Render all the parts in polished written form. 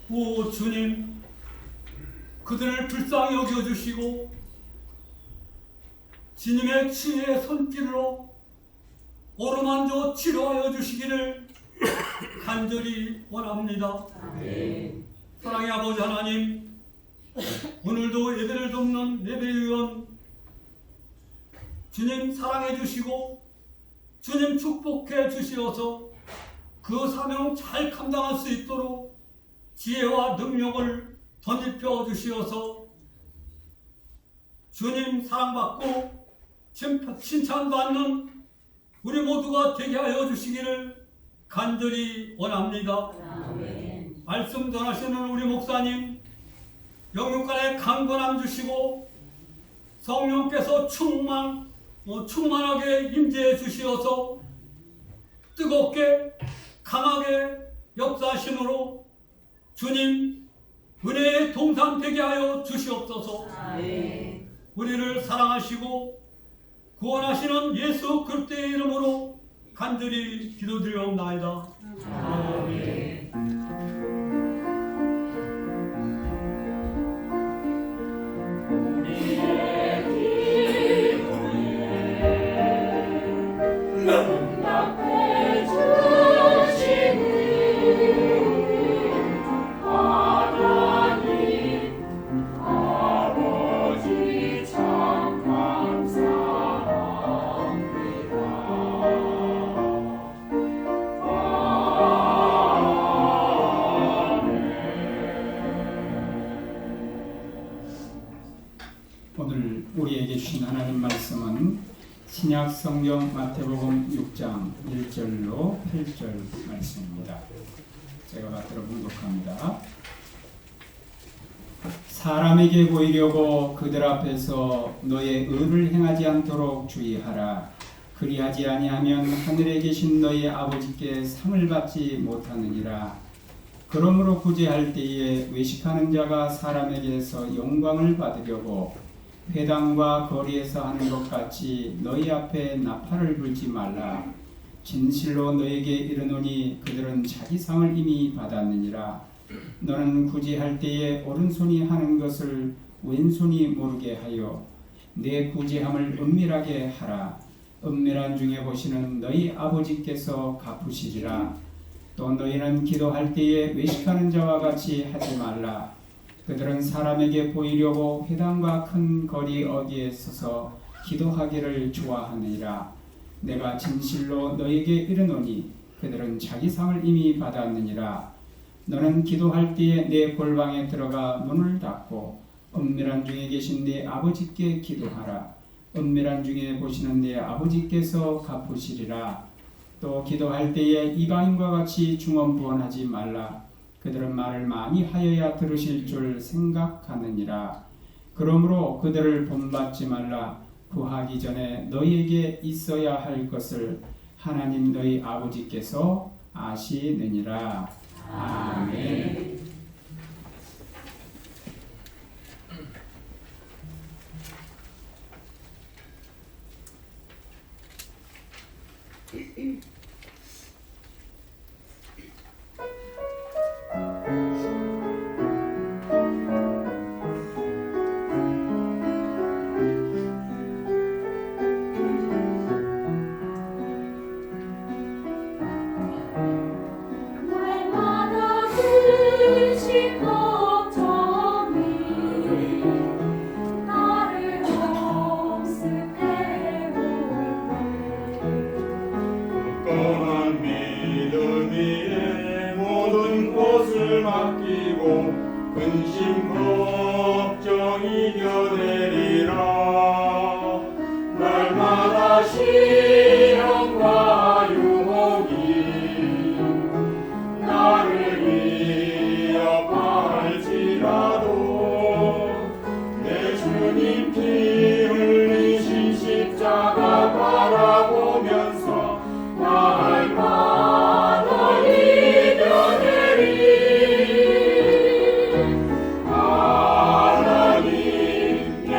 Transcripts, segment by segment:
오 주님, 그들을 불쌍히 여겨주시고 주님의 치유의 손길로 어루만져 치료하여 주시기를 간절히 원합니다. 사랑의 아버지 하나님, 오늘도 예배를 돕는 예배위원 주님 사랑해 주시고 주님 축복해 주시어서 그 사명 잘 감당할 수 있도록 지혜와 능력을 덧입혀 주시어서 주님 사랑받고 칭찬받는 우리 모두가 되게 하여 주시기를 간절히 원합니다. 아멘. 말씀 전하시는 우리 목사님 영육간에 강건함 주시고 성령께서 충만하게 임재해 주시어서 뜨겁게 강하게 역사하심으로 주님 은혜의 동산 되게 하여 주시옵소서. 아멘. 우리를 사랑하시고 구원하시는 예수 그리스도의 이름으로 간절히 기도드리옵나이다. 아멘. 오늘 우리에게 주신 하나님 말씀은 신약 성경 마태복음 6장 1절로 8절 말씀입니다. 제가 받들어 봉독합니다. 사람에게 보이려고 그들 앞에서 너의 의를 행하지 않도록 주의하라. 그리하지 아니하면 하늘에 계신 너희 아버지께 상을 받지 못하느니라. 그러므로 구제할 때에 외식하는 자가 사람에게서 영광을 받으려고 회당과 거리에서 하는 것 같이 너희 앞에 나팔을 불지 말라. 진실로 너에게 이르노니 그들은 자기 상을 이미 받았느니라. 너는 구제할 때에 오른손이 하는 것을 왼손이 모르게 하여 내 구제함을 은밀하게 하라. 은밀한 중에 보시는 너희 아버지께서 갚으시리라. 또 너희는 기도할 때에 외식하는 자와 같이 하지 말라. 그들은 사람에게 보이려고 회당과 큰 거리 어귀에 서서 기도하기를 좋아하느니라. 내가 진실로 너에게 이르노니 그들은 자기 상을 이미 받았느니라. 너는 기도할 때에 내 골방에 들어가 문을 닫고 은밀한 중에 계신 네 아버지께 기도하라. 은밀한 중에 보시는 네 아버지께서 갚으시리라. 또 기도할 때에 이방인과 같이 중언부언하지 말라. 그들은 말을 많이 하여야 들으실 줄 생각하느니라. 그러므로 그들을 본받지 말라. 구하기 전에 너희에게 있어야 할 것을 하나님 너희 아버지께서 아시느니라. 아멘. 날마다 그 걱정이 나를 엄습해오네. 굳건한 믿음 위에 모든 것을 맡기고 근심 걱정 이겨내리라. 날마다 시련과 유혹이 나를 위협할지라도 내 주님 피 흘리신 십자가 바라보면서 날마다 이겨내리. 하나님께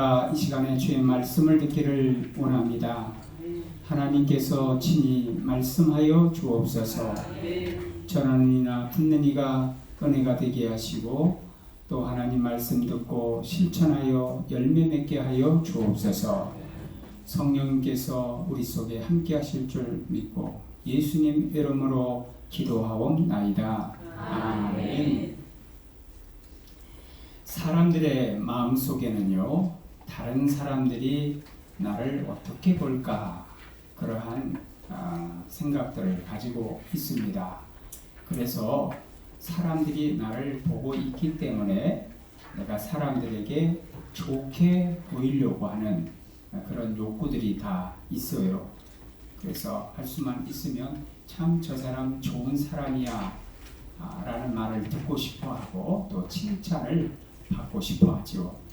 우리가 이 시간에 주의 말씀을 듣기를 원합니다. 하나님께서 친히 말씀하여 주옵소서. 전하는 이나 듣는 이가 은혜가 되게 하시고 또 하나님 말씀 듣고 실천하여 열매 맺게 하여 주옵소서. 성령님께서 우리 속에 함께 하실 줄 믿고 예수님 이름으로 기도하옵나이다. 아멘. 사람들의 마음속에는요, 다른 사람들이 나를 어떻게 볼까 그러한 생각들을 가지고 있습니다. 그래서 사람들이 나를 보고 있기 때문에 내가 사람들에게 좋게 보이려고 하는 그런 욕구들이 다 있어요. 그래서 할 수만 있으면 참 저 사람 좋은 사람이야 라는 말을 듣고 싶어 하고 또 칭찬을 받고 싶어 하죠.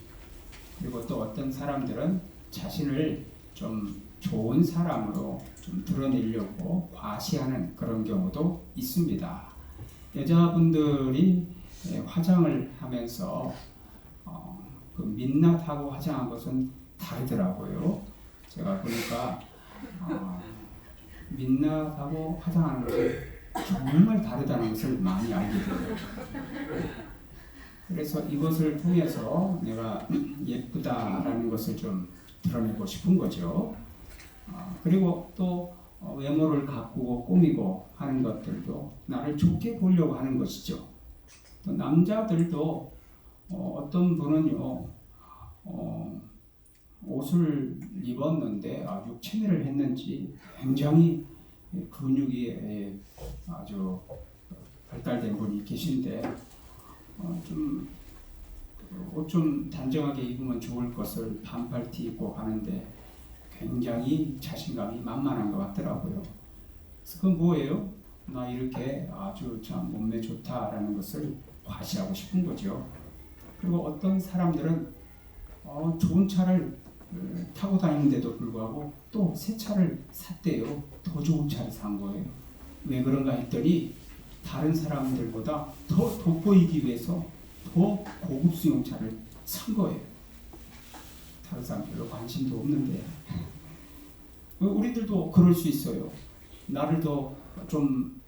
그리고 또 어떤 사람들은 자신을 좀 좋은 사람으로 좀 드러내려고 과시하는 그런 경우도 있습니다. 여자분들이 화장을 하면서 그 민낯하고 화장한 것은 다르더라고요. 제가 보니까 민낯하고 화장하는 것은 정말 다르다는 것을 많이 알게 돼요. 그래서 이것을 통해서 내가 예쁘다라는 것을 좀 드러내고 싶은 거죠. 그리고 또 외모를 가꾸고 꾸미고 하는 것들도 나를 좋게 보려고 하는 것이죠. 또 남자들도 어떤 분은요, 옷을 입었는데 육체미를 했는지 굉장히 근육이 아주 발달된 분이 계신데 옷 좀 단정하게 입으면 좋을 것을 반팔티 입고 가는데 굉장히 자신감이 만만한 것 같더라고요. 그래서 그건 뭐예요? 나 이렇게 아주 참 몸매 좋다라는 것을 과시하고 싶은 거죠. 그리고 어떤 사람들은 좋은 차를 타고 다니는데도 불구하고 또 새 차를 샀대요. 더 좋은 차를 산 거예요. 왜 그런가 했더니 다른 사람들보다 더 돋보이기 위해서 더 고급 수용차를 산 거예요. 다른 사람 별로 관심도 없는데 우리들도 그럴 수 있어요. 나를 더 좀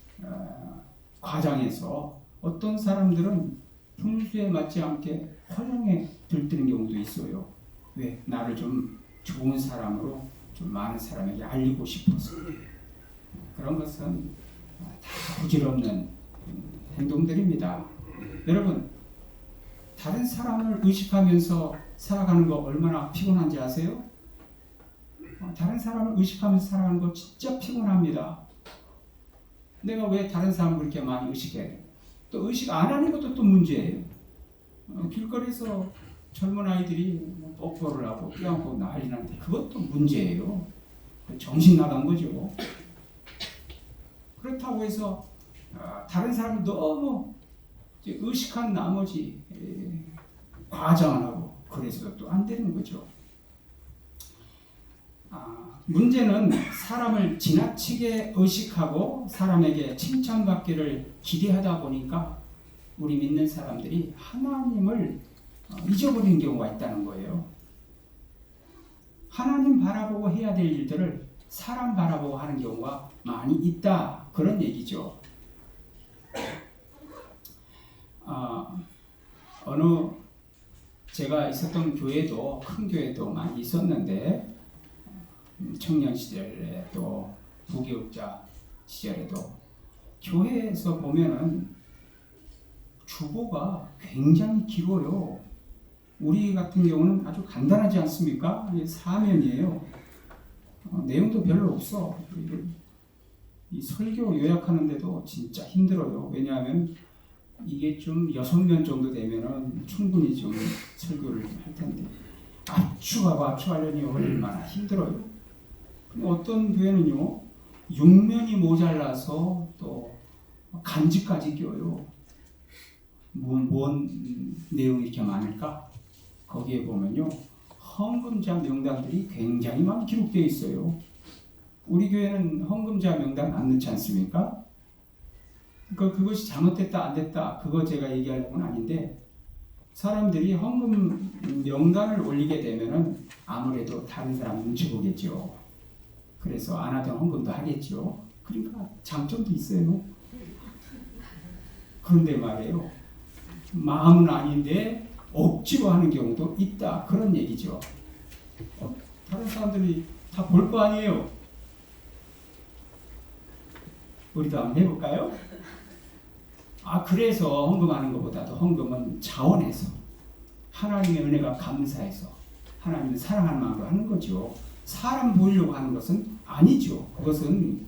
과장해서 어떤 사람들은 풍수에 맞지 않게 허영에 들뜨는 경우도 있어요. 왜? 나를 좀 좋은 사람으로 좀 많은 사람에게 알리고 싶어서. 그런 것은 다 부질없는 행동들입니다. 여러분, 다른 사람을 의식하면서 살아가는 거 얼마나 피곤한지 아세요? 다른 사람을 의식하면서 살아가는 거 진짜 피곤합니다. 내가 왜 다른 사람을 그렇게 많이 의식해? 또 의식 안 하는 것도 또 문제예요. 길거리에서 젊은 아이들이 뽀뽀를 하고 껴안고 난리 나는데 그것도 문제예요. 정신 나간 거죠. 그렇다고 해서 다른 사람을 너무 의식한 나머지 과장을 하고 그래서 또 안 되는 거죠. 문제는 사람을 지나치게 의식하고 사람에게 칭찬받기를 기대하다 보니까 우리 믿는 사람들이 하나님을 잊어버리는 경우가 있다는 거예요. 하나님 바라보고 해야 될 일들을 사람 바라보고 하는 경우가 많이 있다, 그런 얘기죠. 어느 제가 있었던 교회도 큰 교회도 많이 있었는데 청년 시절에 또 부교육자 시절에도 교회에서 보면은 주보가 굉장히 길어요. 우리 같은 경우는 아주 간단하지 않습니까? 사면이에요. 내용도 별로 없어. 이 설교 요약하는데도 진짜 힘들어요. 왜냐하면 이게 좀 6면 정도 되면은 충분히 좀 설교를 할 텐데 압축하고 압축하려니 얼마나 힘들어요. 어떤 교회는요 6면이 모자라서 또 간지까지 껴요. 뭔 내용이 이렇게 많을까? 거기에 보면요 헌금자 명단들이 굉장히 많이 기록되어 있어요. 우리 교회는 헌금자 명단 안 넣지 않습니까? 그것이 잘못됐다 안 됐다 그거 제가 얘기하려고는 아닌데 사람들이 헌금 명단을 올리게 되면은 아무래도 다른 사람 눈치 보겠죠. 그래서 안 하던 헌금도 하겠죠. 그러니까 장점도 있어요. 그런데 말이에요. 마음은 아닌데 억지로 하는 경우도 있다. 그런 얘기죠. 다른 사람들이 다 볼 거 아니에요. 우리도 한번 해볼까요? 그래서 헌금하는 것보다도 헌금은 자원해서 하나님의 은혜가 감사해서 하나님을 사랑하는 마음으로 하는 거죠. 사람 보이려고 하는 것은 아니죠. 그것은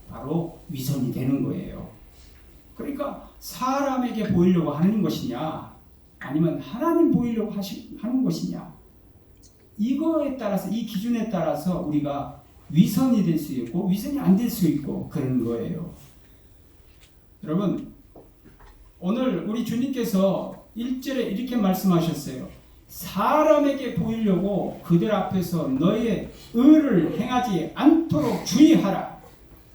바로 위선이 되는 거예요. 그러니까 사람에게 보이려고 하는 것이냐 아니면 하나님 보이려고 하는 것이냐, 이거에 따라서, 이 기준에 따라서 우리가 위선이 될 수 있고 위선이 안 될 수 있고 그런 거예요. 여러분, 오늘 우리 주님께서 1절에 이렇게 말씀하셨어요. 사람에게 보이려고 그들 앞에서 너의 의를 행하지 않도록 주의하라.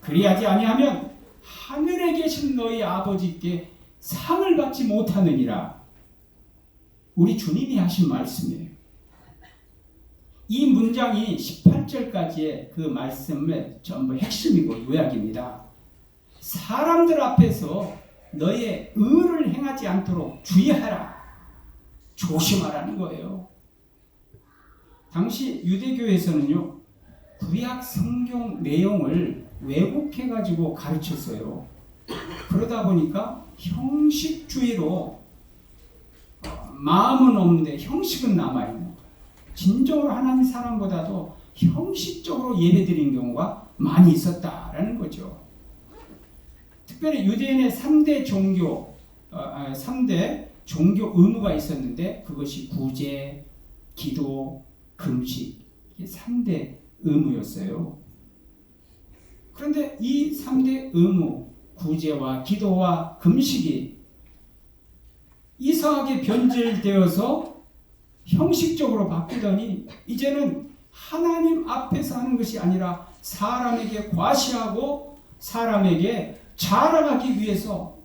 그리하지 아니하면 하늘에 계신 너희 아버지께 상을 받지 못하느니라. 우리 주님이 하신 말씀이에요. 이 문장이 18절까지의 그 말씀의 전부 핵심이고 요약입니다. 사람들 앞에서 너의 의를 행하지 않도록 주의하라. 조심하라는 거예요. 당시 유대교에서는요, 구약 성경 내용을 왜곡해가지고 가르쳤어요. 그러다 보니까 형식주의로 마음은 없는데 형식은 남아있는 거예요. 진정으로 하나님 사랑보다도 형식적으로 예배드린 경우가 많이 있었다라는 거죠. 특별히 유대인의 3대 종교, 3대 종교 의무가 있었는데 그것이 구제, 기도, 금식, 이게 3대 의무였어요. 그런데 이 3대 의무, 구제와 기도와 금식이 이상하게 변질되어서 형식적으로 바뀌더니 이제는 하나님 앞에서 하는 것이 아니라 사람에게 과시하고 사람에게 자랑하기 위해서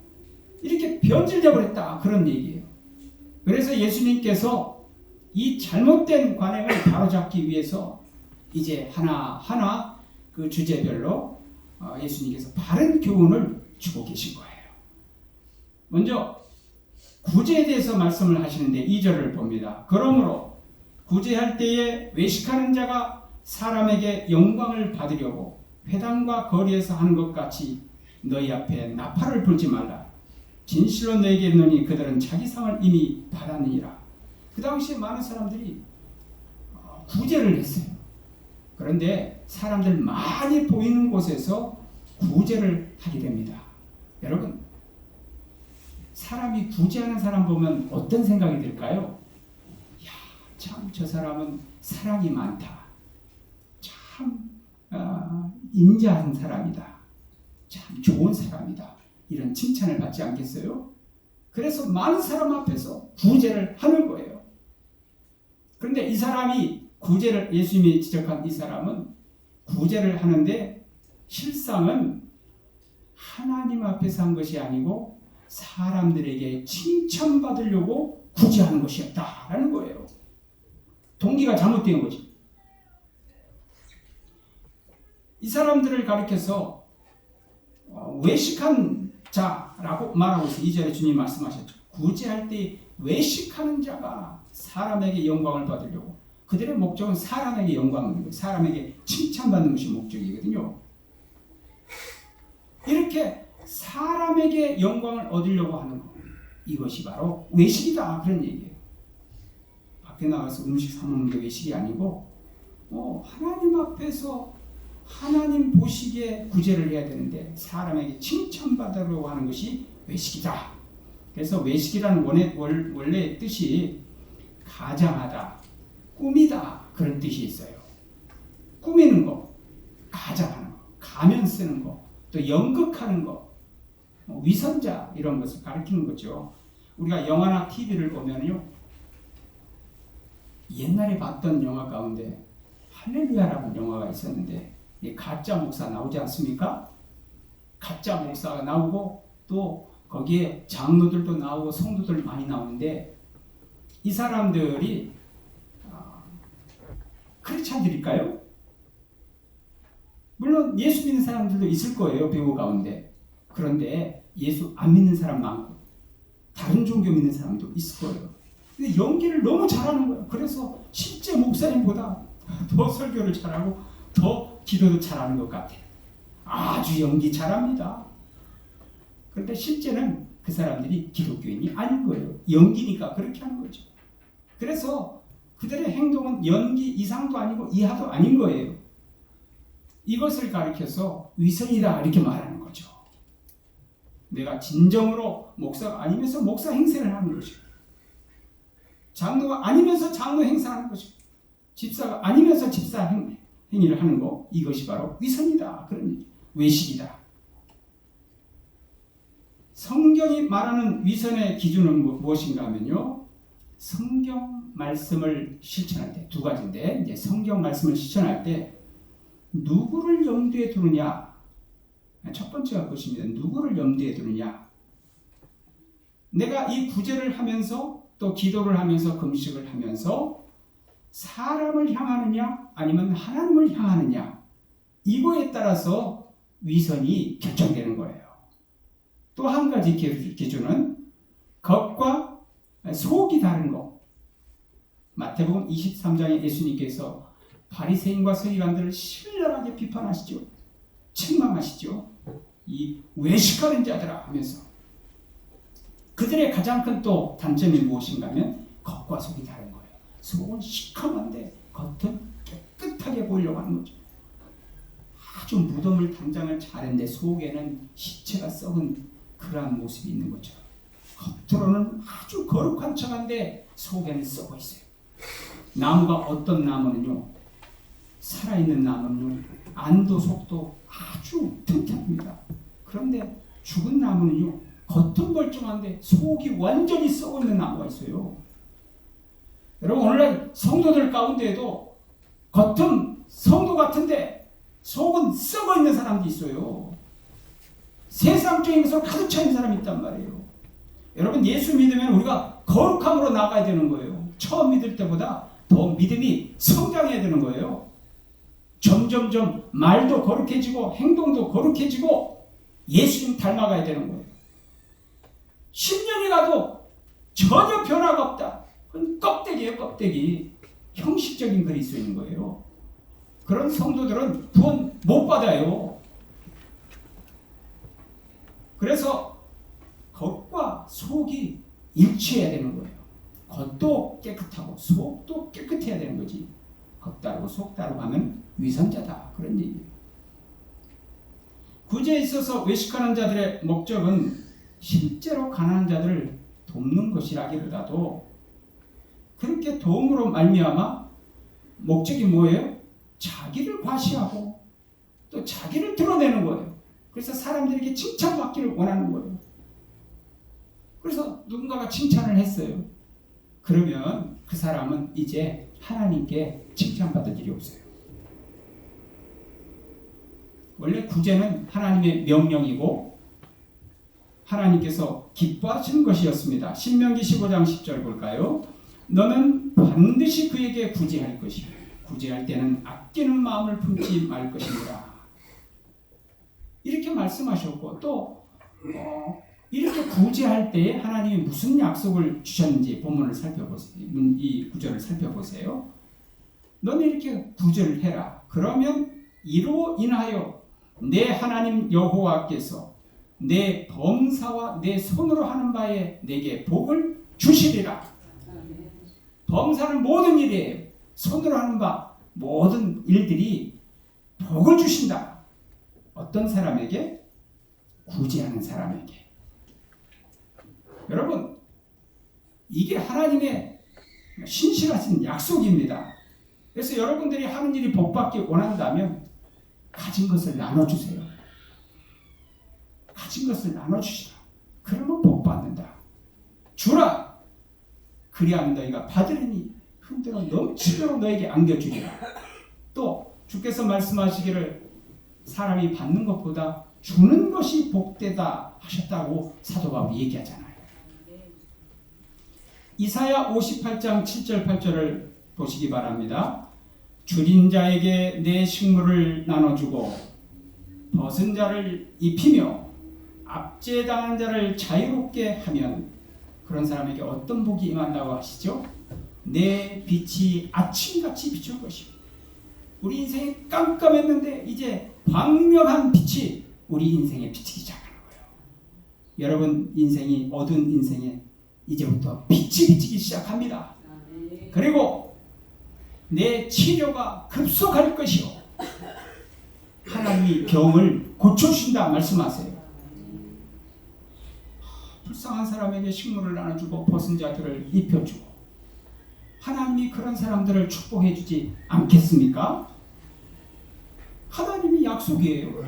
이렇게 변질되어 버렸다, 그런 얘기예요. 그래서 예수님께서 이 잘못된 관행을 바로잡기 위해서 이제 하나하나 그 주제별로 예수님께서 바른 교훈을 주고 계신 거예요. 먼저 구제에 대해서 말씀을 하시는데 2절을 봅니다. 그러므로 구제할 때에 외식하는 자가 사람에게 영광을 받으려고 회당과 거리에서 하는 것 같이 너희 앞에 나팔을 불지 말라. 진실로 너에게 이르노니 그들은 자기 상을 이미 받았느니라. 그 당시에 많은 사람들이 구제를 했어요. 그런데 사람들 많이 보이는 곳에서 구제를 하게 됩니다. 여러분, 사람이 구제하는 사람 보면 어떤 생각이 들까요? 야, 참 저 사람은 사랑이 많다. 참 인자한 사람이다. 참 좋은 사람이다. 이런 칭찬을 받지 않겠어요? 그래서 많은 사람 앞에서 구제를 하는 거예요. 그런데 이 사람이 구제를, 예수님이 지적한 이 사람은 구제를 하는데 실상은 하나님 앞에서 한 것이 아니고 사람들에게 칭찬받으려고 구제하는 것이었다라는 거예요. 동기가 잘못된 거지. 이 사람들을 가리켜서 외식한 자라고 말하고 있어요. 2절에 주님 말씀하셨죠. 구제할 때 외식하는 자가 사람에게 영광을 받으려고. 그들의 목적은 사람에게 영광을, 사람에게 칭찬받는 것이 목적이거든요. 이렇게 사람에게 영광을 얻으려고 하는 것, 이것이 바로 외식이다, 그런 얘기예요. 밖에 나가서 음식 사 먹는 게 외식이 아니고 하나님 앞에서 하나님 보시기에 구제를 해야 되는데 사람에게 칭찬받으려고 하는 것이 외식이다. 그래서 외식이라는 원래의 뜻이 가장하다, 꾸미다, 그런 뜻이 있어요. 꾸미는 거, 가장하는 거, 가면 쓰는 거, 또 연극하는 거, 위선자, 이런 것을 가리키는 거죠. 우리가 영화나 TV를 보면요, 옛날에 봤던 영화 가운데 할렐루야라는 영화가 있었는데 가짜 목사 나오지 않습니까? 가짜 목사가 나오고 또 거기에 장로들도 나오고 성도들 많이 나오는데 이 사람들이 크리스찬들일까요? 물론 예수 믿는 사람들도 있을 거예요, 배우 가운데. 그런데 예수 안 믿는 사람 많고 다른 종교 믿는 사람도 있을 거예요. 근데 연기를 너무 잘하는 거예요. 그래서 실제 목사님보다 더 설교를 잘하고 더 기도도 잘하는 것 같아요. 아주 연기 잘합니다. 그런데 실제는 그 사람들이 기독교인이 아닌 거예요. 연기니까 그렇게 하는 거죠. 그래서 그들의 행동은 연기 이상도 아니고 이하도 아닌 거예요. 이것을 가리켜서 위선이다 이렇게 말하는 거죠. 내가 진정으로 목사가 아니면서 목사 행세를 하는 것이고, 장로가 아니면서 장로 행사하는 것이고, 집사가 아니면서 집사 행위를 하는 거, 이것이 바로 위선이다. 그런 얘기. 외식이다. 성경이 말하는 위선의 기준은 무엇인가 하면요, 성경 말씀을 실천할 때 두 가지인데, 이제 성경 말씀을 실천할 때 누구를 염두에 두느냐. 첫 번째가 그것입니다. 누구를 염두에 두느냐. 내가 이 구제를 하면서 또 기도를 하면서 금식을 하면서 사람을 향하느냐 아니면 하나님을 향하느냐, 이거에 따라서 위선이 결정되는 거예요. 또 한 가지 기준은 겉과 속이 다른 거. 마태복음 23장에 예수님께서 바리새인과 서기관들을 신랄하게 비판하시죠. 책망하시죠. 이 외식하는 자들아 하면서. 그들의 가장 큰 또 단점이 무엇인가 하면 겉과 속이 다른 거예요. 속은 시커먼데 겉은 깨끗하게 보이려고 하는 거죠. 아주 무덤을 담장을 차는데 속에는 시체가 썩은 그러한 모습이 있는 거죠. 겉으로는 아주 거룩한 척한데 속에는 썩어 있어요. 나무가 어떤 나무는요, 살아있는 나무는요, 안도 속도 아주 튼튼합니다. 그런데 죽은 나무는요, 겉은 멀쩡한데 속이 완전히 썩어 있는 나무가 있어요. 여러분, 오늘날 성도들 가운데에도 겉은 성도 같은데 속은 썩어 있는 사람도 있어요. 세상적인 것으로 가득 차 있는 사람이 있단 말이에요. 여러분, 예수 믿으면 우리가 거룩함으로 나가야 되는 거예요. 처음 믿을 때보다 더 믿음이 성장해야 되는 거예요. 점점점 말도 거룩해지고 행동도 거룩해지고 예수님 닮아가야 되는 거예요. 10년이 가도 전혀 변화가 없다. 그건 껍데기예요, 껍데기. 형식적인 그리스도인 거예요. 그런 성도들은 구원 못 받아요. 그래서 겉과 속이 일치해야 되는 거예요. 겉도 깨끗하고 속도 깨끗해야 되는 거지. 겉 다르고 속 다르고 하면 위선자다, 그런 얘기예요. 구제에 있어서 외식하는 자들의 목적은 실제로 가난한 자들을 돕는 것이라기보다도 그렇게 도움으로 말미암아 목적이 뭐예요? 자기를 과시하고 또 자기를 드러내는 거예요. 그래서 사람들에게 칭찬받기를 원하는 거예요. 그래서 누군가가 칭찬을 했어요. 그러면 그 사람은 이제 하나님께 칭찬받을 일이 없어요. 원래 구제는 하나님의 명령이고 하나님께서 기뻐하시는 것이었습니다. 신명기 15장 10절 볼까요? 너는 반드시 그에게 구제할 것이요 구제할 때는 아끼는 마음을 품지 말 것이니라. 이렇게 말씀하셨고 또 이렇게 구제할 때에 하나님이 무슨 약속을 주셨는지 본문을 살펴보세요. 이 구절을 살펴보세요. 너는 이렇게 구제를 해라. 그러면 이로 인하여 내 하나님 여호와께서 내 범사와 내 손으로 하는 바에 내게 복을 주시리라. 범사는 모든 일이에요. 손으로 하는 바 모든 일들이 복을 주신다. 어떤 사람에게? 구제하는 사람에게. 여러분, 이게 하나님의 신실하신 약속입니다. 그래서 여러분들이 하는 일이 복받기 원한다면 가진 것을 나눠주세요. 가진 것을 나눠주시라. 그러면 복받는다. 주라. 그리하면 너희가 받으리니 흔들어 넘치도록 너에게 안겨주리라. 또 주께서 말씀하시기를 사람이 받는 것보다 주는 것이 복되다 하셨다고 사도 바울이 얘기하잖아요. 이사야 58장 7절 8절을 보시기 바랍니다. 줄인 자에게 내 식물을 나눠주고 벗은 자를 입히며 압제당한 자를 자유롭게 하면 그런 사람에게 어떤 복이 임한다고 하시죠? 내 빛이 아침같이 비출 것이고 우리 인생이 깜깜했는데 이제 광명한 빛이 우리 인생에 비치기 시작하는 거예요. 여러분 인생이 어두운 인생에 이제부터 빛이 비치기 시작합니다. 그리고 내 치료가 급속할 것이요 하나님이 병을 고쳐주신다 말씀하세요. 불쌍한 사람에게 식물을 나눠주고 벗은 자들을 입혀주고 하나님이 그런 사람들을 축복해 주지 않겠습니까? 하나님이 약속이에요.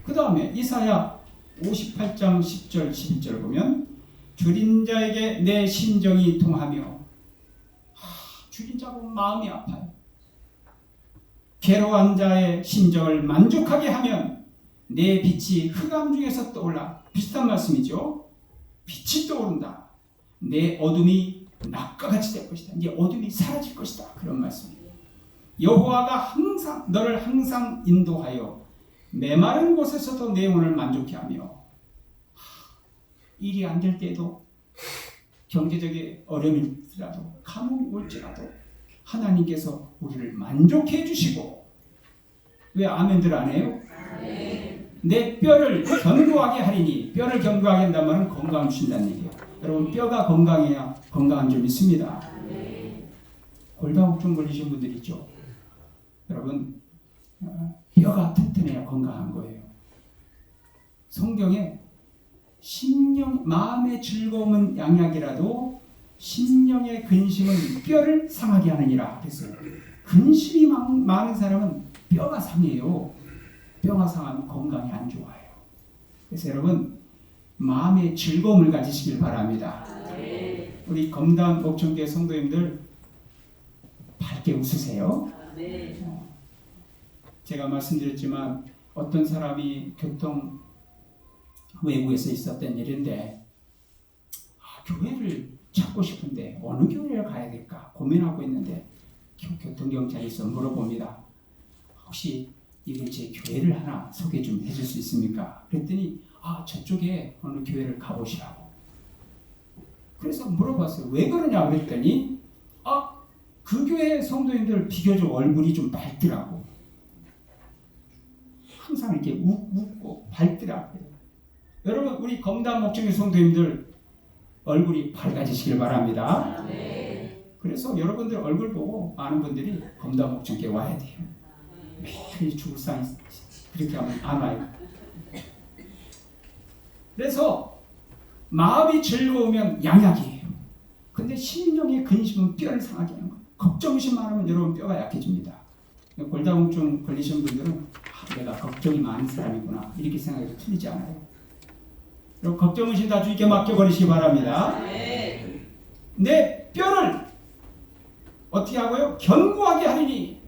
그 다음에 이사야 58장 10절 11절 보면 줄인 자에게 내 심정이 통하며 줄인 자고 마음이 아파요. 괴로운 자의 심정을 만족하게 하면 내 빛이 흑암 중에서 떠올라. 비슷한 말씀이죠. 빛이 떠오른다. 내 어둠이 낮과 같이 될 것이다. 이제 어둠이 사라질 것이다. 그런 말씀이에요. 여호와가 너를 항상 인도하여 메마른 곳에서도 내 영혼을 만족해 하며 일이 안 될 때에도 경제적인 어려움일지라도 가뭄이 올지라도 하나님께서 우리를 만족해 주시고 왜 아멘들 안 해요? 내 뼈를 견고하게 하리니 뼈를 견고하게 한다는 말은 건강 주신다는 얘기예요. 여러분 뼈가 건강해야 건강한 점 있습니다. 골다공증 걸리신 분들 있죠. 여러분 뼈가 튼튼해야 건강한 거예요. 성경에 심령 마음의 즐거움은 양약이라도 심령의 근심은 뼈를 상하게 하느니라. 그랬어요. 근심이 많은 사람은 뼈가 상해요. 뼈가 상하면 건강이 안 좋아요. 그래서 여러분 마음의 즐거움을 가지시길 바랍니다. 우리 검담 목청교회 성도님들 밝게 웃으세요. 제가 말씀드렸지만 어떤 사람이 교통 외국에서 있었던 일인데 교회를 찾고 싶은데 어느 교회를 가야 될까 고민하고 있는데 교통경찰이 있어 물어봅니다. 혹시 이거 제 교회를 하나 소개 좀 해줄 수 있습니까? 그랬더니 저쪽에 어느 교회를 가보시라고. 그래서 물어봤어요. 왜 그러냐 그랬더니 그 교회 성도님들 비교적 얼굴이 좀 밝더라고. 항상 이렇게 웃고 밝더라고요. 여러분 우리 검담 목청의 성도님들 얼굴이 밝아지시길 바랍니다. 그래서 여러분들 얼굴 보고 많은 분들이 검담 목청께 와야 돼요. 매일 죽을상이 그렇게 하면 안 와요. 그래서 마음이 즐거우면 양약이에요. 근데 심령의 근심은 뼈를 상하게 하는 거예요. 걱정심 많으면 여러분 뼈가 약해집니다. 골다공증 걸리신 분들은 내가 걱정이 많은 사람이구나 이렇게 생각해도 틀리지 않아요. 여러분 걱정의심 다 주님께 맡겨버리시기 바랍니다. 내 뼈를 어떻게 하고요? 견고하게 하리니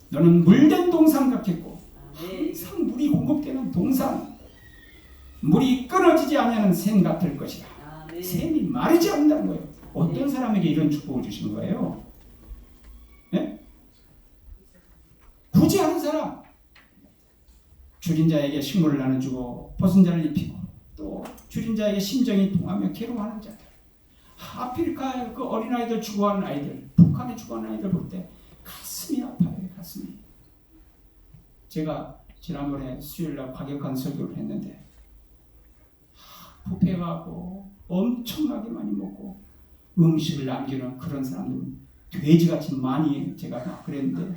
너는 물된 동상 같겠고 항상 물이 공급되는 동상 물이 끊어지지 않는 샘 같을 것이다. 샘이 마르지 않는다는 거예요. 어떤 사람에게 이런 축복을 주신 거예요? 네? 굳이 하는 사람 줄인 자에게 식물을 나눠주고 벗은 자를 입히고 또 줄인 자에게 심정이 통하며 괴로워하는 자들 아프리카의 그 어린아이들 죽어가는 아이들 북한에 죽어가는 아이들 볼 때 가슴이 아파요. 가슴이. 제가 지난번에 수요일날 과격한 설교를 했는데 부패하고 엄청나게 많이 먹고 음식을 남기는 그런 사람들은 돼지같이 많이 제가 막 그랬는데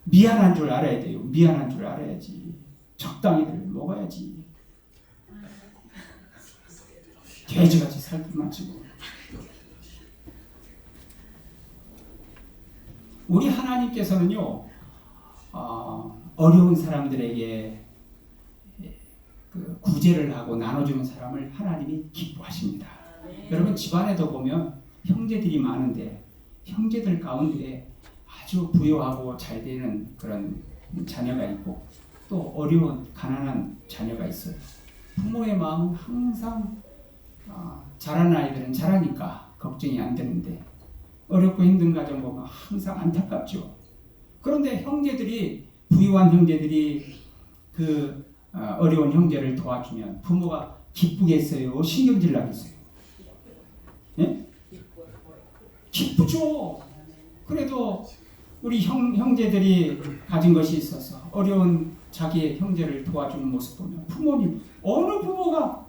미안한 줄 알아야 돼요. 미안한 줄 알아야지. 적당히들 먹어야지. 돼지같이 살기만 치고. 우리 하나님께서는요 어려운 사람들에게 그 구제를 하고 나눠주는 사람을 하나님이 기뻐하십니다. 여러분 집안에도 보면 형제들이 많은데 형제들 가운데 아주 부유하고 잘 되는 그런 자녀가 있고 또 어려운 가난한 자녀가 있어요. 부모의 마음은 항상 잘하는 아이들은 잘하니까 걱정이 안 되는데 어렵고 힘든 가정 보면 항상 안타깝죠. 그런데 형제들이 부유한 형제들이 그 어려운 형제를 도와주면 부모가 기쁘겠어요? 신경질 나겠어요? 예? 기쁘죠. 그래도 우리 형제들이 가진 것이 있어서 어려운 자기의 형제를 도와주는 모습 보면 부모님, 어느 부모가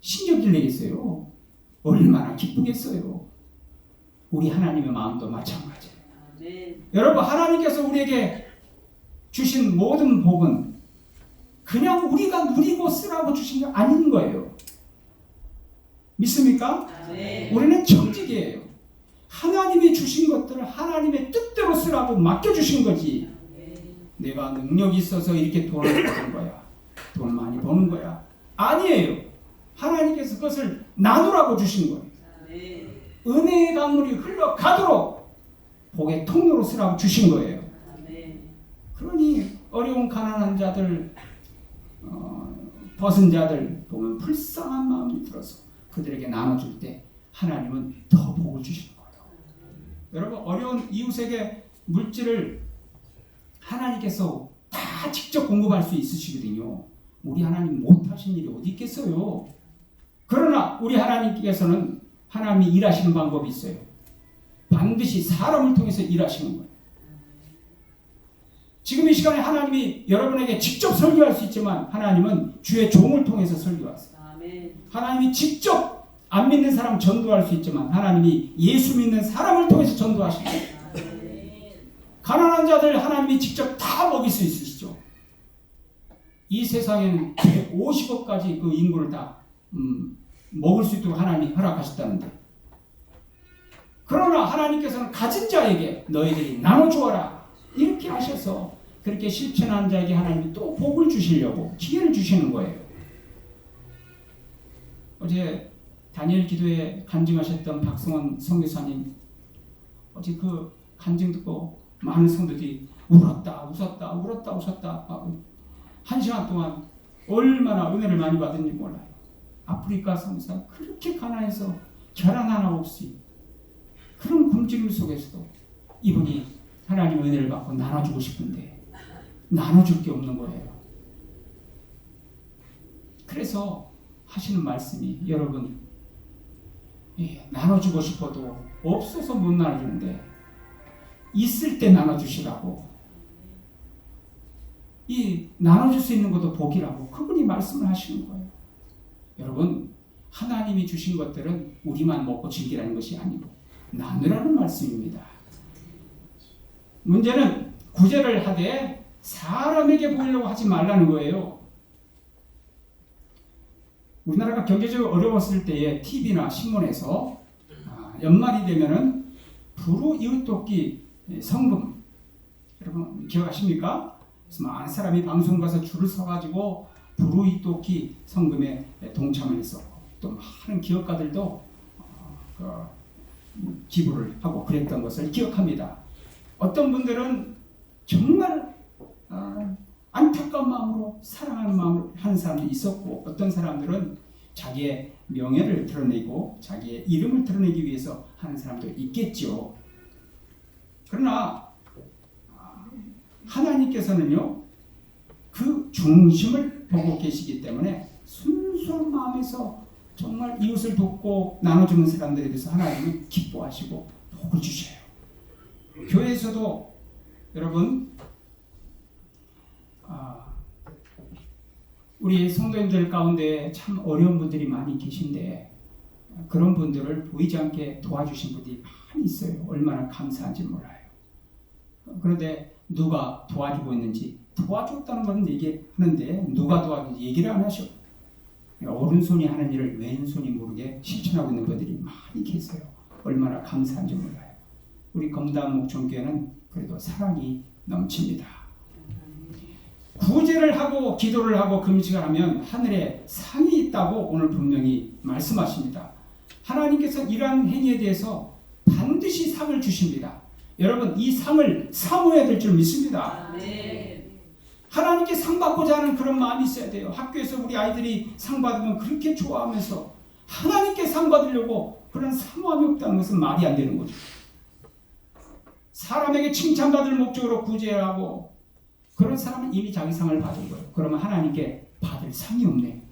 신경질 내겠어요? 얼마나 기쁘겠어요? 우리 하나님의 마음도 마찬가지예요. 여러분, 하나님께서 우리에게 주신 모든 복은 그냥 우리가 누리고 쓰라고 주신 게 아닌 거예요. 믿습니까? 우리는 청직이에요. 하나님이 주신 것들을 하나님의 뜻대로 쓰라고 맡겨주신 거지. 내가 능력이 있어서 이렇게 돈을 버는 거야, 돈 많이 버는 거야, 아니에요. 하나님께서 그것을 나누라고 주신 거예요. 은혜의 강물이 흘러가도록 복의 통로로 쓰라고 주신 거예요. 그러니 어려운 가난한 자들, 벗은 자들 보면 불쌍한 마음이 들어서 그들에게 나눠줄 때 하나님은 더 복을 주시는 거예요. 여러분, 어려운 이웃에게 물질을 하나님께서 다 직접 공급할 수 있으시거든요. 우리 하나님 못하신 일이 어디 있겠어요? 그러나 우리 하나님께서는 하나님이 일하시는 방법이 있어요. 반드시 사람을 통해서 일하시는 거예요. 지금 이 시간에 하나님이 여러분에게 직접 설교할 수 있지만 하나님은 주의 종을 통해서 설교하세요. 하나님이 직접 안 믿는 사람 전도할 수 있지만 하나님이 예수 믿는 사람을 통해서 전도하십니다. 가난한 자들 하나님이 직접 다 먹일 수 있으시죠. 이 세상에는 150억까지 그 인구를 다 먹을 수 있도록 하나님이 허락하셨다는데, 그러나 하나님께서는 가진 자에게 너희들이 나눠주어라 이렇게 하셔서 그렇게 실천한 자에게 하나님이 또 복을 주시려고 기회를 주시는 거예요. 어제 다니엘 기도에 간증하셨던 박성원 선교사님, 어제 그 간증 듣고 많은 성도들이 울었다 웃었다 울었다 웃었다 1시간 동안 얼마나 은혜를 많이 받은지 몰라요. 아프리카 선교사 그렇게 가난해서 계란 하나 없이 그런 굶주림 속에서도 이분이 하나님의 은혜를 받고 나눠주고 싶은데 나눠줄 게 없는 거예요. 그래서 하시는 말씀이, 여러분, 나눠주고 싶어도 없어서 못 나눠주는데 있을 때 나눠주시라고, 이 나눠줄 수 있는 것도 복이라고 그분이 말씀을 하시는 거예요. 여러분, 하나님이 주신 것들은 우리만 먹고 즐기라는 것이 아니고 나누라는 말씀입니다. 문제는 구제를 하되 사람에게 보이려고 하지 말라는 거예요. 우리나라가 경제적으로 어려웠을 때에 TV나 신문에서 연말이 되면은 불우 이웃돕기 성금, 여러분 기억하십니까? 그래서 많은 사람이 방송 가서 줄을 서가지고 불우 이웃돕기 성금에 동참을 했었고, 또 많은 기업가들도 기부를 하고 그랬던 것을 기억합니다. 어떤 분들은 정말 안타까운 마음으로 사랑하는 마음으로 하는 사람도 있었고, 어떤 사람들은 자기의 명예를 드러내고 자기의 이름을 드러내기 위해서 하는 사람도 있겠죠. 그러나 하나님께서는요, 그 중심을 보고 계시기 때문에 순수한 마음에서 정말 이웃을 돕고 나눠주는 사람들에 대해서 하나님은 기뻐하시고 복을 주셔요. 교회에서도 여러분, 우리 성도님들 가운데 참 어려운 분들이 많이 계신데 그런 분들을 보이지 않게 도와주신 분들이 많이 있어요. 얼마나 감사한지 몰라요. 그런데 누가 도와주고 있는지, 도와줬다는 건 얘기하는데 누가 도와주는지 얘기를 안 하셔. 오른손이 하는 일을 왼손이 모르게 실천하고 있는 분들이 많이 계세요. 얼마나 감사한지 몰라요. 우리 검담 목청교회는 그래도 사랑이 넘칩니다. 구제를 하고 기도를 하고 금식을 하면 하늘에 상이 있다고 오늘 분명히 말씀하십니다. 하나님께서 이러한 행위에 대해서 반드시 상을 주십니다. 여러분, 이 상을 사모해야 될 줄 믿습니다. 하나님께 상 받고자 하는 그런 마음이 있어야 돼요. 학교에서 우리 아이들이 상 받으면 그렇게 좋아하면서 하나님께 상 받으려고 그런 사모함이 없다는 것은 말이 안 되는 거죠. 사람에게 칭찬받을 목적으로 구제하고 그런 사람은 이미 자기 상을 받은 거예요. 그러면 하나님께 받을 상이 없네.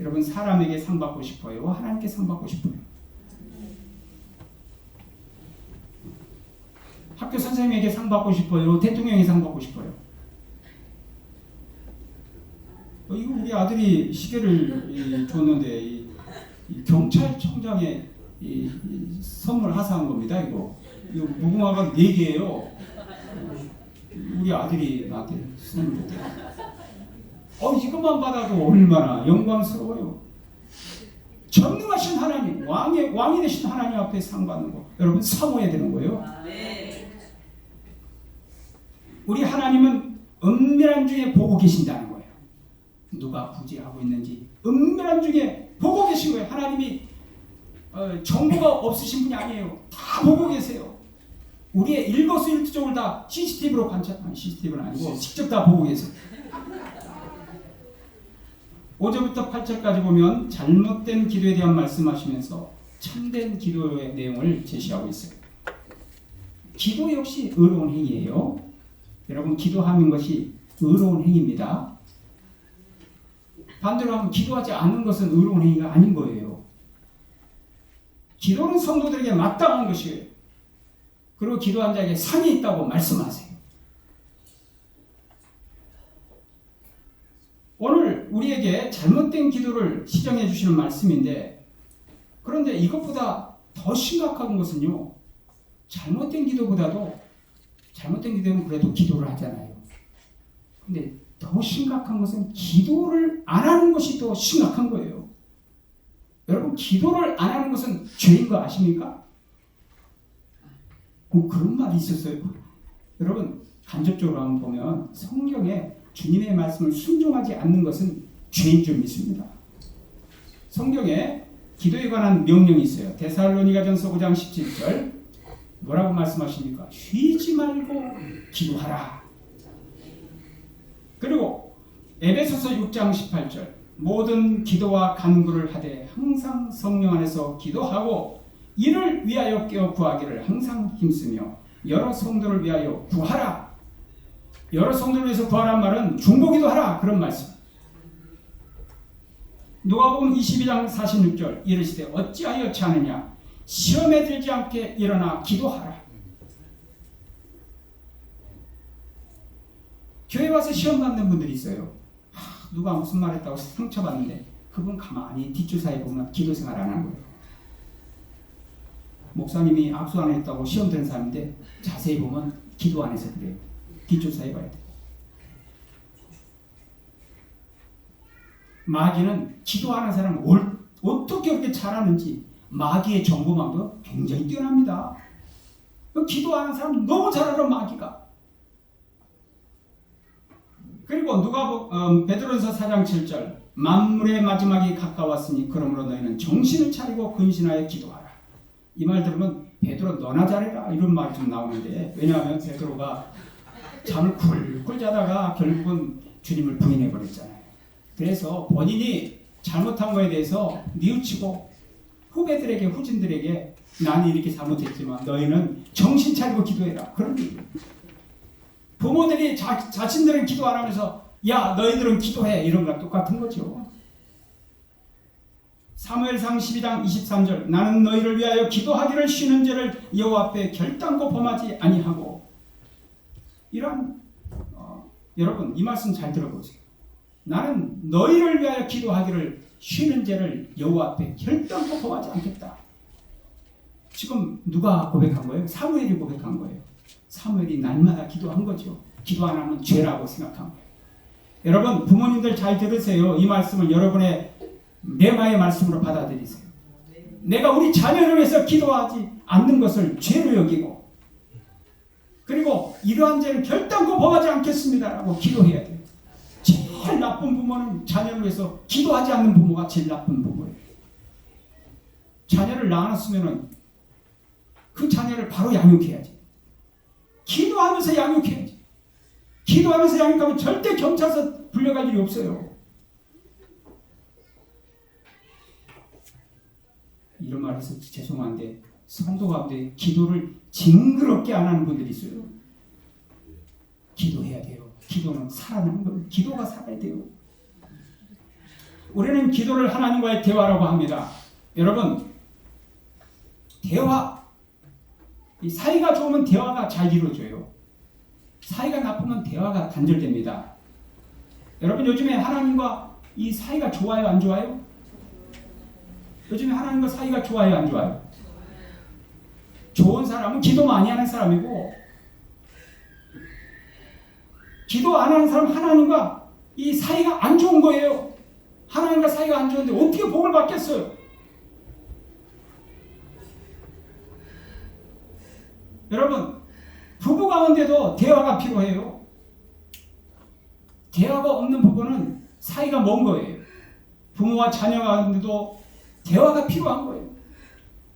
여러분, 사람에게 상 받고 싶어요? 하나님께 상 받고 싶어요? 학교 선생님에게 상 받고 싶어요? 대통령에게 상 받고 싶어요? 이거 우리 아들이 시계를 줬는데 이 경찰청장에 이 선물 하사한 겁니다. 이거 무궁화가 4개예요. 우리 아들이 나한테 선물 줬대요. 이것만 받아도 얼마나 영광스러워요. 전능하신 하나님, 왕이 되신 하나님 앞에 상 받는 거, 여러분 사모해야 되는 거예요. 우리 하나님은 은밀한 중에 보고 계신다는 거예요. 누가 구제하고 있는지 은밀한 중에 보고 계신 거예요. 하나님이 정보가 없으신 분이 아니에요. 다 보고 계세요. 우리의 일거수일투족을 다 CCTV로 CCTV는 아니고 직접 다 보고 계세요. 5절부터 8절까지 보면 잘못된 기도에 대한 말씀하시면서 참된 기도의 내용을 제시하고 있어요. 기도 역시 의로운 행위예요. 여러분, 기도하는 것이 의로운 행위입니다. 반대로 하면 기도하지 않는 것은 의로운 행위가 아닌 거예요. 기도는 성도들에게 마땅한 것이에요. 그리고 기도한 자에게 상이 있다고 말씀하세요. 오늘 우리에게 잘못된 기도를 시정해 주시는 말씀인데, 그런데 이것보다 더 심각한 것은요, 잘못된 기도는 그래도 기도를 하잖아요. 근데 더 심각한 것은 기도를 안 하는 것이 더 심각한 거예요. 여러분, 기도를 안 하는 것은 죄인 거 아십니까? 그런 말이 있었어요. 여러분, 간접적으로 한번 보면 성경에 주님의 말씀을 순종하지 않는 것은 죄인 줄 믿습니다. 성경에 기도에 관한 명령이 있어요. 데살로니가전서 5장 17절 뭐라고 말씀하십니까? 쉬지 말고 기도하라. 그리고 에베소서 6장 18절 모든 기도와 간구를 하되 항상 성령 안에서 기도하고 이를 위하여 깨어 구하기를 항상 힘쓰며 여러 성도를 위하여 구하라. 여러 성도를 위해서 구하란 말은 중보기도 하라, 그런 말씀. 누가복음 22장 46절 이르시되 어찌하여 자느냐 시험에 들지 않게 일어나 기도하라. 교회 와서 시험 받는 분들이 있어요. 누가 무슨 말 했다고 상처받는데 그분 가만히 뒷주사에 보면 기도 생활 안 하는 거예요. 목사님이 악수 안 했다고 시험 드는 사람인데 자세히 보면 기도 안 해서 그래요. 뒷조사해 봐야 돼. 마귀는 기도하는 사람을 어떻게 그렇게 잘하는지 마귀의 정보망도 굉장히 뛰어납니다. 기도하는 사람 너무 잘 알아, 마귀가. 그리고 베드로전서 4장 7절 만물의 마지막이 가까웠으니 그러므로 너희는 정신을 차리고 근신하여 기도하라. 이 말 들으면 베드로 너나 잘해라 이런 말이 좀 나오는데, 왜냐하면 베드로가 잠을 굴굴 자다가 결국은 주님을 부인해 버렸잖아요. 그래서 본인이 잘못한 거에 대해서 뉘우치고 후진들에게 나는 이렇게 잘못했지만 너희는 정신 차리고 기도해라, 그런 얘기예요. 부모들이 자신들은 기도 안 하면서 야 너희들은 기도해, 이런 거랑 똑같은 거죠. 사무엘상 12장 23절 나는 너희를 위하여 기도하기를 쉬는 죄를 여호와 앞에 결단코 범하지 아니하고, 이런 여러분 이 말씀 잘 들어보세요. 나는 너희를 위하여 기도하기를 쉬는 죄를 여호와 앞에 결단코 범하지 않겠다. 지금 누가 고백한 거예요? 사무엘이 고백한 거예요. 사무엘이 날마다 기도한 거죠. 기도 안 하면 죄라고 생각한 거예요. 여러분, 부모님들 잘 들으세요. 이 말씀을 여러분의 내마의 말씀으로 받아들이세요. 내가 우리 자녀를 위해서 기도하지 않는 것을 죄로 여기고, 그리고 이러한 죄를 결단코 범하지 않겠습니다라고 기도해야 돼요. 제일 나쁜 부모는 자녀를 위해서 기도하지 않는 부모가 제일 나쁜 부모예요. 자녀를 낳았으면 그 자녀를 바로 양육해야지. 기도하면서 양육해야지. 기도하면서 양육하면 절대 경찰서 불려갈 일이 없어요. 이런 말 해서 죄송한데 성도 가운데 기도를 징그럽게 안 하는 분들이 있어요. 기도해야 돼요. 기도는 살아나는 거예요. 기도가 살아야 돼요. 우리는 기도를 하나님과의 대화라고 합니다. 여러분, 대화, 이 사이가 좋으면 대화가 잘 이루어져요. 사이가 나쁘면 대화가 단절됩니다. 여러분, 요즘에 하나님과 이 사이가 좋아요, 안 좋아요? 요즘에 하나님과 사이가 좋아요, 안 좋아요? 좋은 사람은 기도 많이 하는 사람이고, 기도 안 하는 사람은 하나님과 이 사이가 안 좋은 거예요. 하나님과 사이가 안 좋은데 어떻게 복을 받겠어요? 여러분, 부부 가운데도 대화가 필요해요. 대화가 없는 부부는 사이가 먼 거예요. 부모와 자녀 가운데도 대화가 필요한 거예요.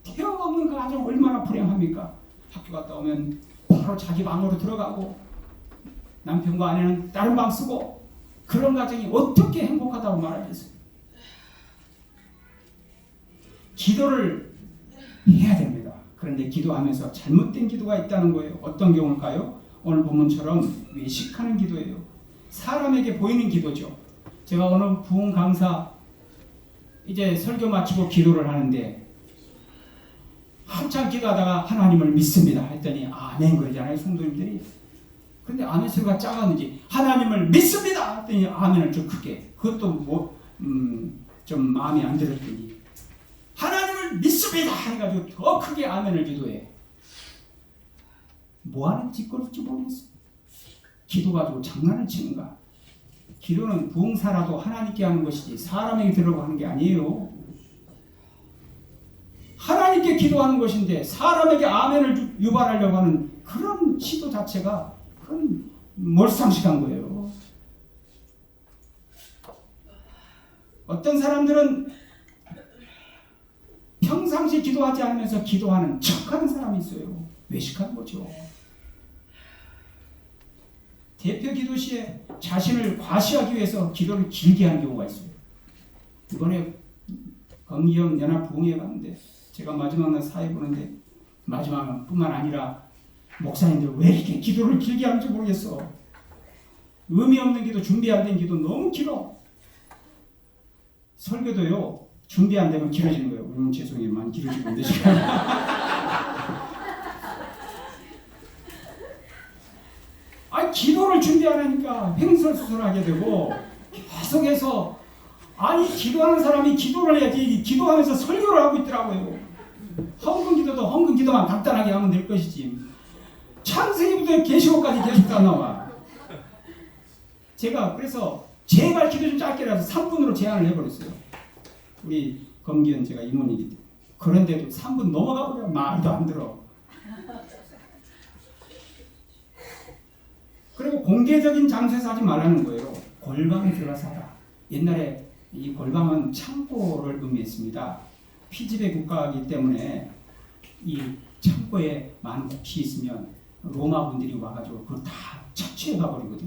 대화가 없는 그 가정 얼마나 불행합니까? 학교 갔다 오면 바로 자기 방으로 들어가고 남편과 아내는 다른 방 쓰고 그런 가정이 어떻게 행복하다고 말하겠어요? 기도를 해야 됩니다. 그런데 기도하면서 잘못된 기도가 있다는 거예요. 어떤 경우일까요? 오늘 본문처럼 외식하는 기도예요. 사람에게 보이는 기도죠. 제가 오늘 부흥 강사 이제 설교 마치고 기도를 하는데 한참 기도하다가 하나님을 믿습니다 했더니 아멘 그러잖아요, 성도님들이. 근데 아멘 소리가 작았는지 하나님을 믿습니다 했더니 아멘을 좀 크게. 그것도 좀 마음에 안 들었더니 하나님을 믿습니다 해가지고 더 크게 아멘을 기도해. 뭐하는 짓거리인지 모르겠어요. 기도 가지고 장난을 치는가. 기도는 부흥사라도 하나님께 하는 것이지 사람에게 들으라고 하는 게 아니에요. 하나님께 기도하는 것인데 사람에게 아멘을 유발하려고 하는 그런 시도 자체가 그건 몰상식한 거예요. 어떤 사람들은 평상시 기도하지 않으면서 기도하는 척하는 사람이 있어요. 외식하는 거죠. 대표 기도 시에 자신을 과시하기 위해서 기도를 길게 하는 경우가 있어요. 이번에 검기영 연합 부흥회 갔는데 제가 마지막 날 사회 보는데 마지막 뿐만 아니라 목사님들 왜 이렇게 기도를 길게 하는지 모르겠어. 의미 없는 기도, 준비 안 된 기도 너무 길어. 설교도요 준비 안 되면 길어지는 거예요. 죄송해요, 많이 길어지고 있는데 지금. 아니 기도를 준비 안 하니까 횡설수설하게 되고 계속해서 아니 기도하는 사람이 기도를 해야지 기도하면서 설교를 하고 있더라고요. 헌금 기도도 헌금 기도만 간단하게 하면 될 것이지. 창세기부터 계시록까지 계속 다 나와. 제가 그래서 제발 기도 좀 짧게라도 3분으로 제한을 해버렸어요. 우리 검기현 제가 임원이기 때문에. 그런데도 3분 넘어가버려 말도 안 들어. 그리고 공개적인 장소에서 하지 말라는 거예요. 골방에 들어가서 하라. 옛날에 이 골방은 창고를 의미했습니다. 피지배 국가이기 때문에 이 창고에 많은 곡식이 있으면 로마 분들이 와가지고 그걸 다 착취해 가버리거든요.